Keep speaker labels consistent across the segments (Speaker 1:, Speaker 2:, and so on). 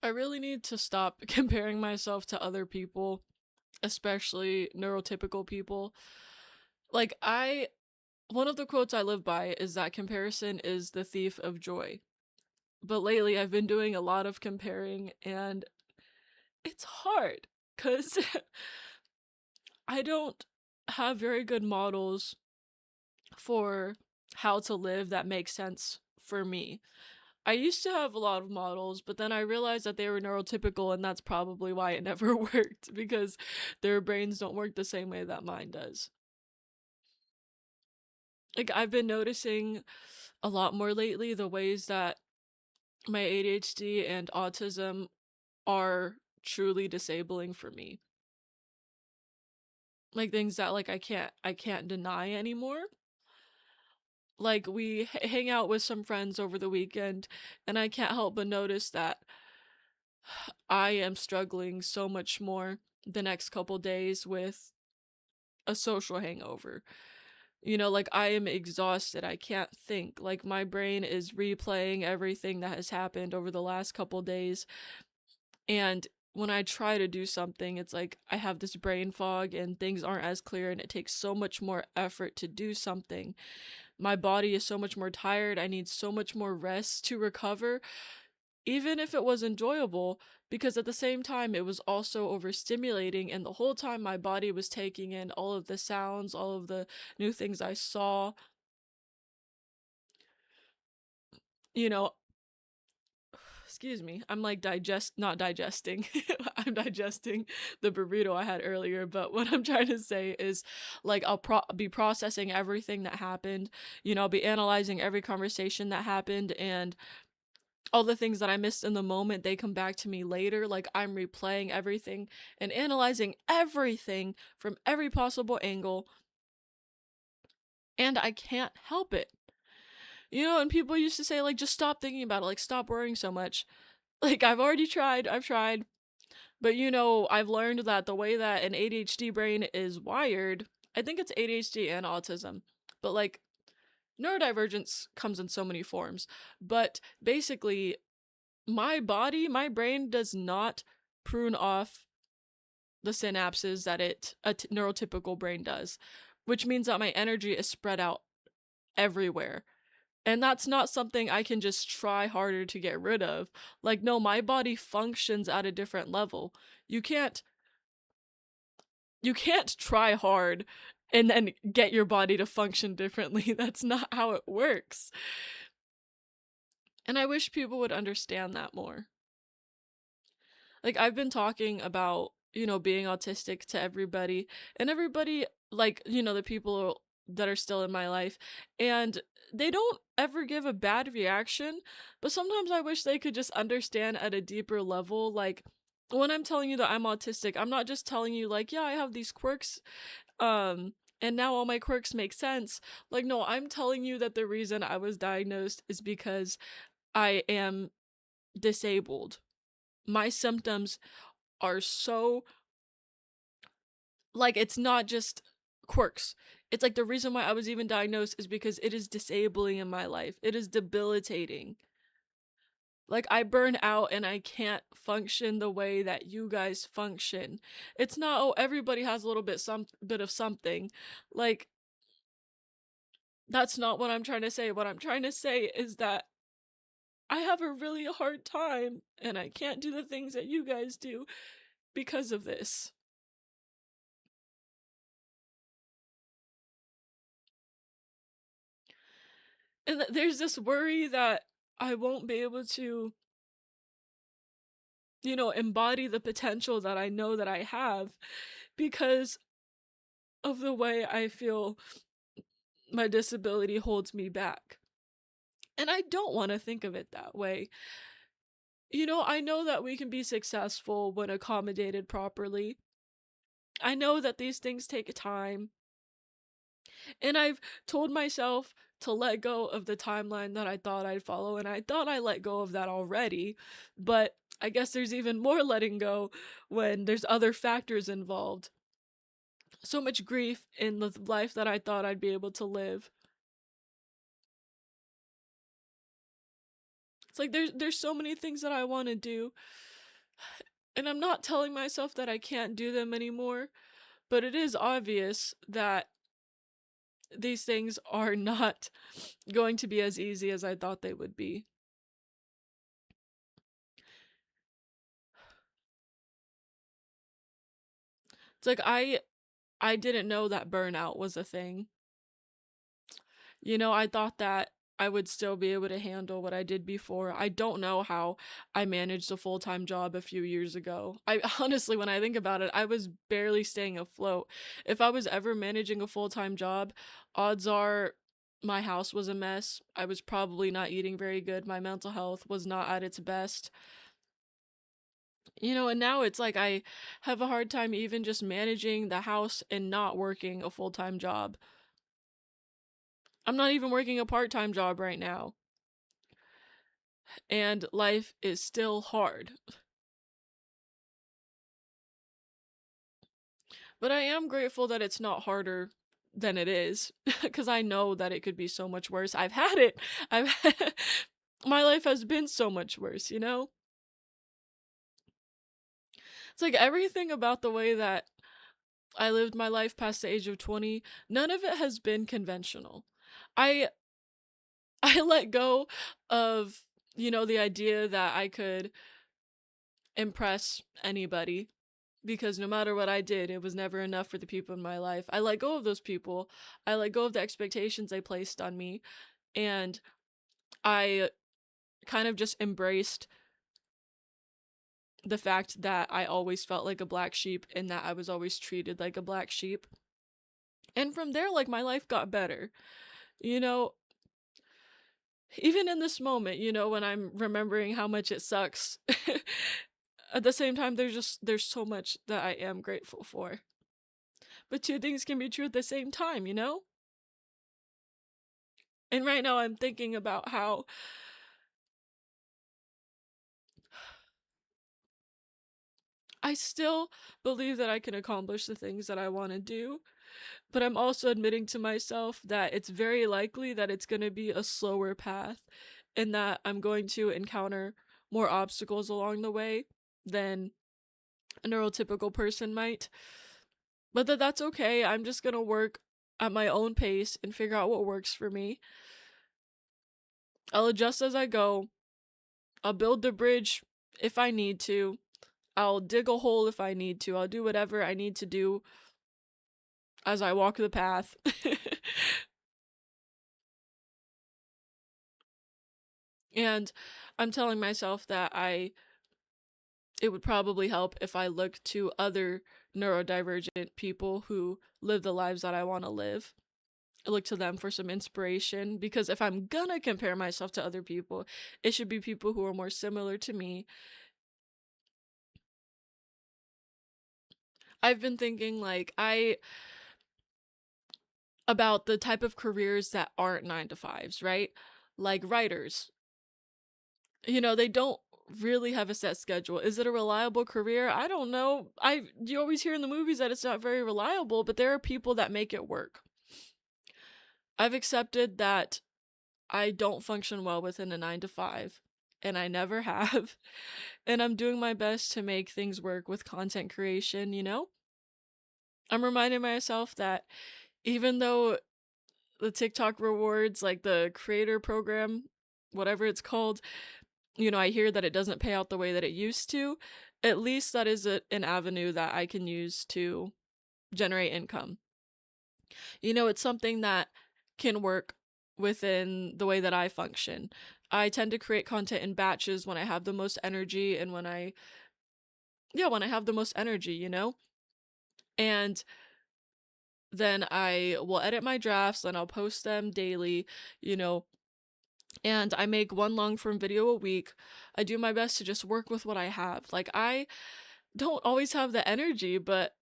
Speaker 1: I really need to stop comparing myself to other people, especially neurotypical people. Like, one of the quotes I live by is that comparison is the thief of joy. But lately, I've been doing a lot of comparing, and it's hard because I don't have very good models for how to live that make sense for me. I used to have a lot of models, but then I realized that they were neurotypical, and that's probably why it never worked because their brains don't work the same way that mine does. Like, I've been noticing a lot more lately the ways that my ADHD and autism are truly disabling for me. Like things that I can't deny anymore. Like we hang out with some friends over the weekend, and I can't help but notice that I am struggling so much more the next couple days with a social hangover. Like I am exhausted. I can't think. Like my brain is replaying everything that has happened over the last couple days. And when I try to do something, it's like I have this brain fog and things aren't as clear, and it takes so much more effort to do something. My body is so much more tired. I need so much more rest to recover, even if it was enjoyable, because at the same time, it was also overstimulating. And the whole time, my body was taking in all of the sounds, all of the new things I saw. You know, excuse me, I'm like not digesting. I'm digesting the burrito I had earlier, but what I'm trying to say is like be processing everything that happened. I'll be analyzing every conversation that happened, and all the things that I missed in the moment, they come back to me later. Like I'm replaying everything and analyzing everything from every possible angle, and I can't help it. And people used to say, like, just stop thinking about it, like, stop worrying so much. Like, I've tried, but I've learned that the way that an ADHD brain is wired, I think it's ADHD and autism, but like, neurodivergence comes in so many forms. But basically, my brain does not prune off the synapses that a neurotypical brain does, which means that my energy is spread out everywhere. And that's not something I can just try harder to get rid of. Like, no, my body functions at a different level. You can't you can't try hard and then get your body to function differently. That's not how it works. And I wish people would understand that more. Like I've been talking about, being autistic to everybody, and everybody, like, the people that are still in my life, and they don't ever give a bad reaction, but sometimes I wish they could just understand at a deeper level. Like when I'm telling you that I'm autistic, I'm not just telling you like, yeah, I have these quirks, and now all my quirks make sense. Like, no, I'm telling you that the reason I was diagnosed is because I am disabled. My symptoms are so, like, it's not just quirks. It's like the reason why I was even diagnosed is because it is disabling in my life. It is debilitating. Like I burn out and I can't function the way that you guys function. It's not, oh, everybody has a little bit of something. Like that's not what I'm trying to say. What I'm trying to say is that I have a really hard time and I can't do the things that you guys do because of this. And there's this worry that I won't be able to, embody the potential that I know that I have because of the way I feel my disability holds me back. And I don't want to think of it that way. I know that we can be successful when accommodated properly. I know that these things take time. And I've told myself to let go of the timeline that I thought I'd follow, and I thought I let go of that already. But I guess there's even more letting go when there's other factors involved. So much grief in the life that I thought I'd be able to live. It's like there's so many things that I want to do, And I'm not telling myself that I can't do them anymore, but it is obvious that these things are not going to be as easy as I thought they would be. It's like I didn't know that burnout was a thing. I thought that I would still be able to handle what I did before. I don't know how I managed a full-time job a few years ago. I honestly, when I think about it, I was barely staying afloat. If I was ever managing a full-time job, odds are my house was a mess. I was probably not eating very good. My mental health was not at its best. And now it's like I have a hard time even just managing the house and not working a full-time job. I'm not even working a part-time job right now, and life is still hard. But I am grateful that it's not harder than it is because I know that it could be so much worse. I've had it. I've my life has been so much worse. It's like everything about the way that I lived my life past the age of 20, none of it has been conventional. I I let go of, the idea that I could impress anybody because no matter what I did, it was never enough for the people in my life. I let go of those people. I let go of the expectations they placed on me, and I kind of just embraced the fact that I always felt like a black sheep and that I was always treated like a black sheep. And from there, like, my life got better. You know, even in this moment, when I'm remembering how much it sucks, at the same time, there's so much that I am grateful for. But two things can be true at the same time. And right now I'm thinking about how I still believe that I can accomplish the things that I want to do, but I'm also admitting to myself that it's very likely that it's going to be a slower path and that I'm going to encounter more obstacles along the way than a neurotypical person might. But that's okay. I'm just going to work at my own pace and figure out what works for me. I'll adjust as I go. I'll build the bridge if I need to. I'll dig a hole if I need to. I'll do whatever I need to do as I walk the path. And I'm telling myself that it would probably help if I look to other neurodivergent people who live the lives that I want to live. I look to them for some inspiration because if I'm gonna compare myself to other people, it should be people who are more similar to me. I've been thinking like I about the type of careers that aren't 9 to 5s, right? Like writers. They don't really have a set schedule. Is it a reliable career? I don't know. You always hear in the movies that it's not very reliable, but there are people that make it work. I've accepted that I don't function well within a 9 to 5, and I never have. And I'm doing my best to make things work with content creation. I'm reminding myself that even though the TikTok rewards, like the creator program, whatever it's called, I hear that it doesn't pay out the way that it used to. At least that is an avenue that I can use to generate income. It's something that can work within the way that I function. I tend to create content in batches when I have the most energy and when I have the most energy. And then I will edit my drafts and I'll post them daily, you know, and I make one long form video a week. I do my best to just work with what I have. Like, I don't always have the energy, but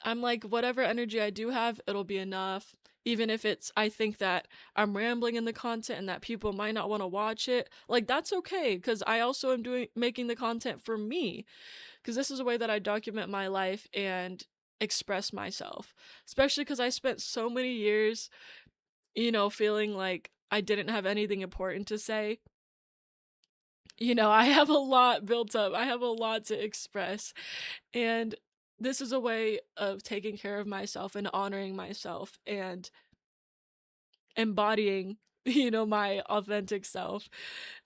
Speaker 1: I'm like, whatever energy I do have, it'll be enough. Even if I think that I'm rambling in the content and that people might not want to watch it, like, that's okay, because I also am making the content for me, because this is a way that I document my life and express myself. Especially because I spent so many years, feeling like I didn't have anything important to say. I have a lot built up. I have a lot to express. And this is a way of taking care of myself and honoring myself and embodying, my authentic self.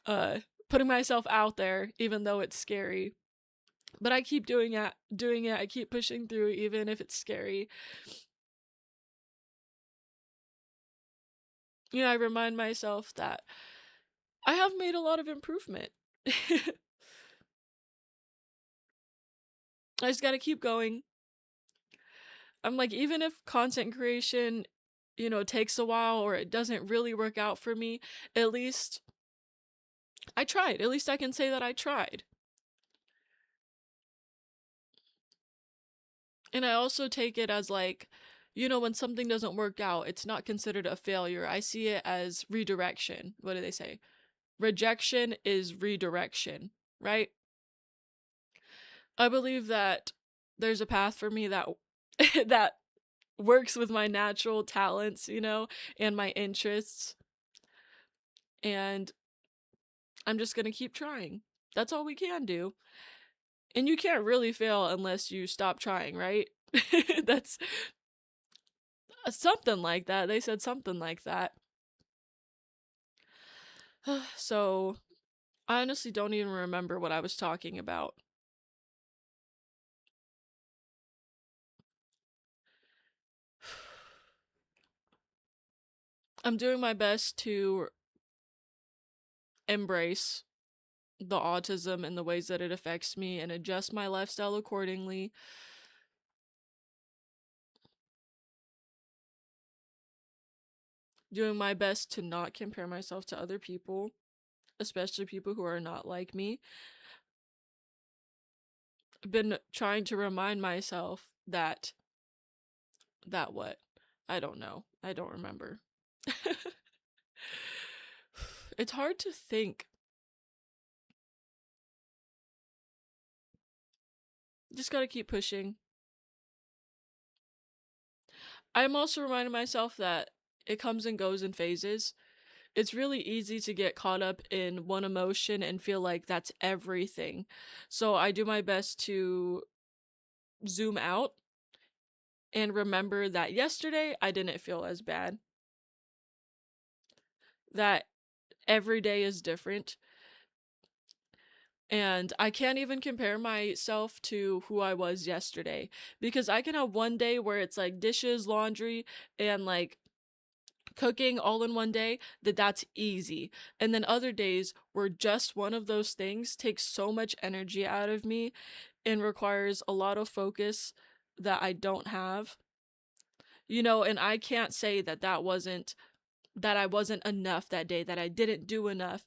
Speaker 1: Uh Putting myself out there even though it's scary. But I keep doing it. I keep pushing through even if it's scary. I remind myself that I have made a lot of improvement. I just got to keep going. I'm like, even if content creation, takes a while or it doesn't really work out for me, at least I tried. At least I can say that I tried. And I also take it as like, when something doesn't work out, it's not considered a failure. I see it as redirection. What do they say? Rejection is redirection, right? I believe that there's a path for me that that works with my natural talents, and my interests, and I'm just going to keep trying. That's all we can do. And you can't really fail unless you stop trying, right? That's something like that. They said something like that. So, I honestly don't even remember what I was talking about. I'm doing my best to embrace the autism and the ways that it affects me and adjust my lifestyle accordingly. Doing my best to not compare myself to other people, especially people who are not like me. I've been trying to remind myself that what? I don't know. I don't remember. It's hard to think. Just gotta keep pushing. I'm also reminding myself that it comes and goes in phases. It's really easy to get caught up in one emotion and feel like that's everything. So I do my best to zoom out and remember that yesterday I didn't feel as bad. That every day is different. And I can't even compare myself to who I was yesterday because I can have one day where it's like dishes, laundry, and like cooking all in one day, that's easy. And then other days where just one of those things takes so much energy out of me and requires a lot of focus that I don't have. And I can't say that I wasn't enough that day, that I didn't do enough,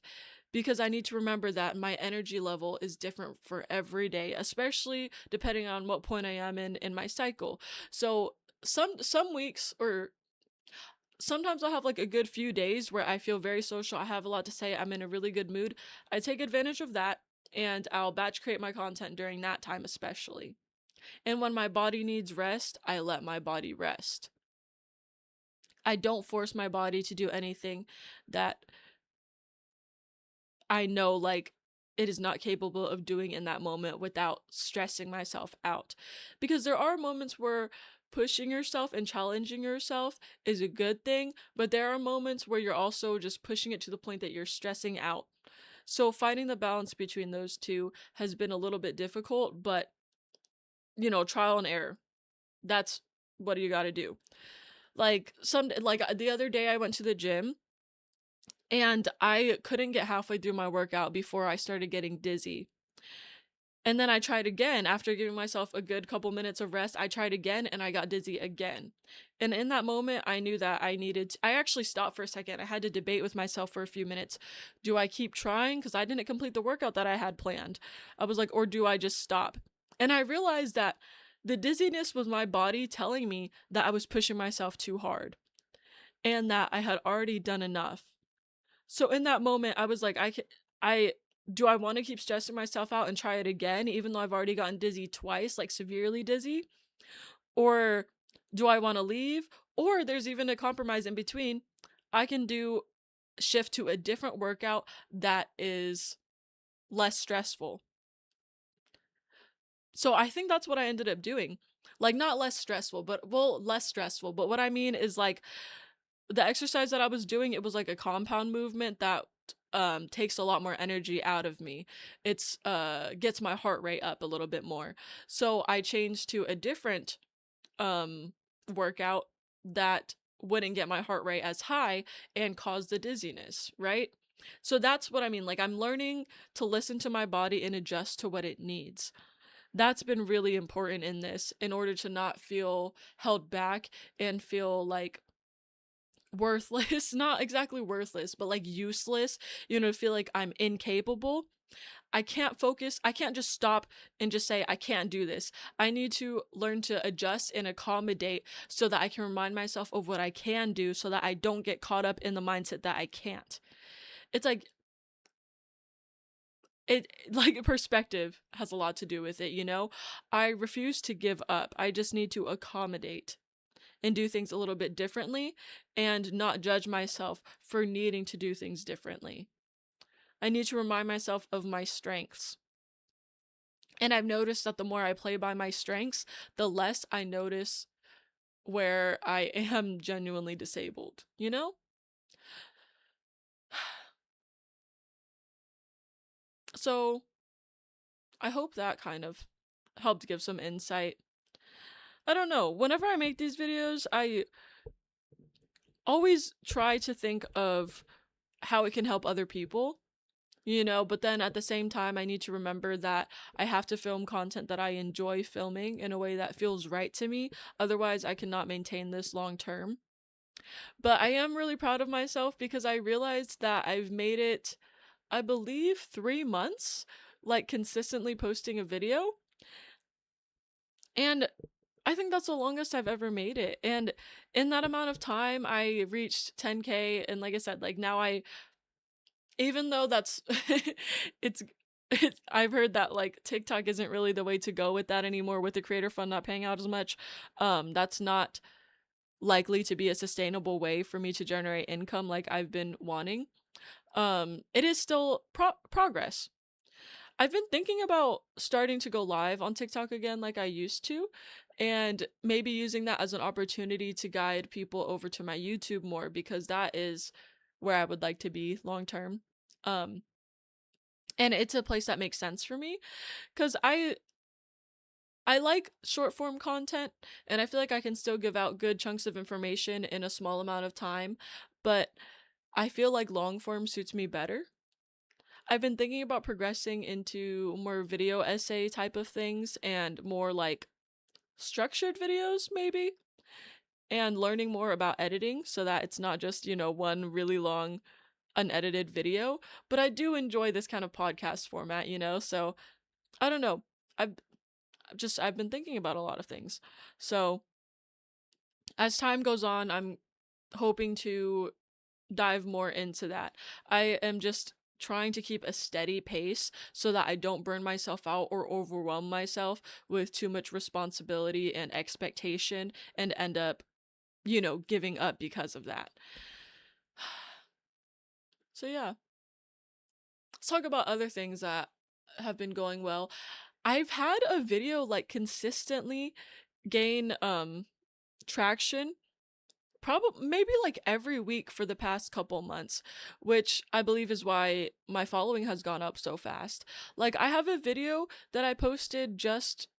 Speaker 1: because I need to remember that my energy level is different for every day, especially depending on what point I am in my cycle. So some weeks, or sometimes I'll have like a good few days where I feel very social, I have a lot to say, I'm in a really good mood. I take advantage of that and I'll batch create my content during that time especially. And when my body needs rest, I let my body rest. I don't force my body to do anything that I know like it is not capable of doing in that moment without stressing myself out. Because there are moments where pushing yourself and challenging yourself is a good thing, but there are moments where you're also just pushing it to the point that you're stressing out. So finding the balance between those two has been a little bit difficult, but trial and error. That's what you got to do. Like the other day I went to the gym and I couldn't get halfway through my workout before I started getting dizzy. And then I tried again after giving myself a good couple minutes of rest. I tried again and I got dizzy again. And in that moment, I knew that I actually stopped for a second. I had to debate with myself for a few minutes. Do I keep trying? Because I didn't complete the workout that I had planned. I was like, or do I just stop? And I realized that the dizziness was my body telling me that I was pushing myself too hard and that I had already done enough. So in that moment, I was like, I do I want to keep stressing myself out and try it again, even though I've already gotten dizzy twice, like severely dizzy? Or do I want to leave? Or there's even a compromise in between. I can do shift to a different workout that is less stressful. So I think that's what I ended up doing. Like, not less stressful, but well, less stressful. But what I mean is like the exercise that I was doing, it was like a compound movement that takes a lot more energy out of me. It's gets my heart rate up a little bit more. So I changed to a different um workout that wouldn't get my heart rate as high and cause the dizziness, right? So that's what I mean. Like, I'm learning to listen to my body and adjust to what it needs. That's been really important in this in order to not feel held back and feel like worthless, not exactly worthless, but like useless, feel like I'm incapable. I can't focus. I can't just stop and just say, I can't do this. I need to learn to adjust and accommodate so that I can remind myself of what I can do so that I don't get caught up in the mindset that I can't. It's like, it like perspective has a lot to do with it. I refuse to give up. I just need to accommodate and do things a little bit differently and not judge myself for needing to do things differently. I need to remind myself of my strengths. And I've noticed that the more I play by my strengths, the less I notice where I am genuinely disabled? So I hope that kind of helped give some insight. I don't know. Whenever I make these videos, I always try to think of how it can help other people. But then at the same time, I need to remember that I have to film content that I enjoy filming in a way that feels right to me. Otherwise, I cannot maintain this long term. But I am really proud of myself because I realized that I've made it, I believe, 3 months, like consistently posting a video. And I think that's the longest I've ever made it. And in that amount of time, I reached 10K. And like I said, like now even though that's it's I've heard that like TikTok isn't really the way to go with that anymore, with the creator fund not paying out as much. That's not likely to be a sustainable way for me to generate income like I've been wanting. It is still progress. I've been thinking about starting to go live on TikTok again like I used to, and maybe using that as an opportunity to guide people over to my YouTube more, because that is where I would like to be long term. Um and it's a place that makes sense for me cuz I like short form content, and I feel like I can still give out good chunks of information in a small amount of time, but I feel like long form suits me better. I've been thinking about progressing into more video essay type of things and more like structured videos, maybe, and learning more about editing so that it's not just one really long unedited video. But I do enjoy this kind of podcast format, so I don't know. I've I've been thinking about a lot of things. So as time goes on, I'm hoping to dive more into that. I am just trying to keep a steady pace so that I don't burn myself out or overwhelm myself with too much responsibility and expectation and end up giving up because of that. So yeah, let's talk about other things that have been going well. I've had a video like consistently gain traction probably maybe like every week for the past couple months, which I believe is why my following has gone up so fast. Like, I have a video that I posted just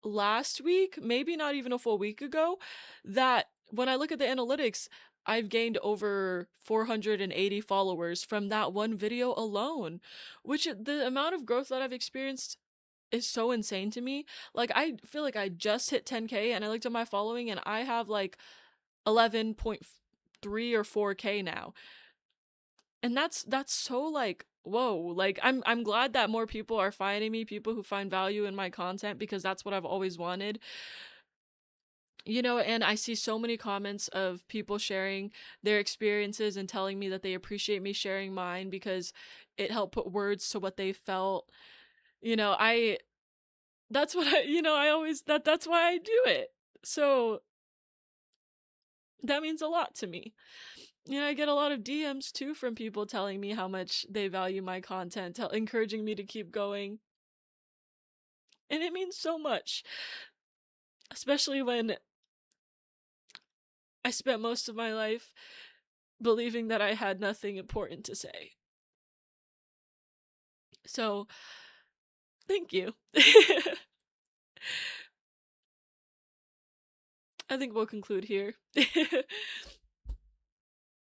Speaker 1: last week, maybe not even a full week ago, that when I look at the analytics, I've gained over 480 followers from that one video alone, which the amount of growth that I've experienced is so insane to me. Like, I feel like I just hit 10K and I looked at my following and I have like 11.3 or 4K now. And that's so like whoa. Like, I'm glad that more people are finding me, people who find value in my content, because that's what I've always wanted. And I see so many comments of people sharing their experiences and telling me that they appreciate me sharing mine because it helped put words to what they felt. I that's what I always that's why I do it. So that means a lot to me. I get a lot of DMs too from people telling me how much they value my content, encouraging me to keep going. And it means so much, especially when I spent most of my life believing that I had nothing important to say. So, thank you. I think we'll conclude here.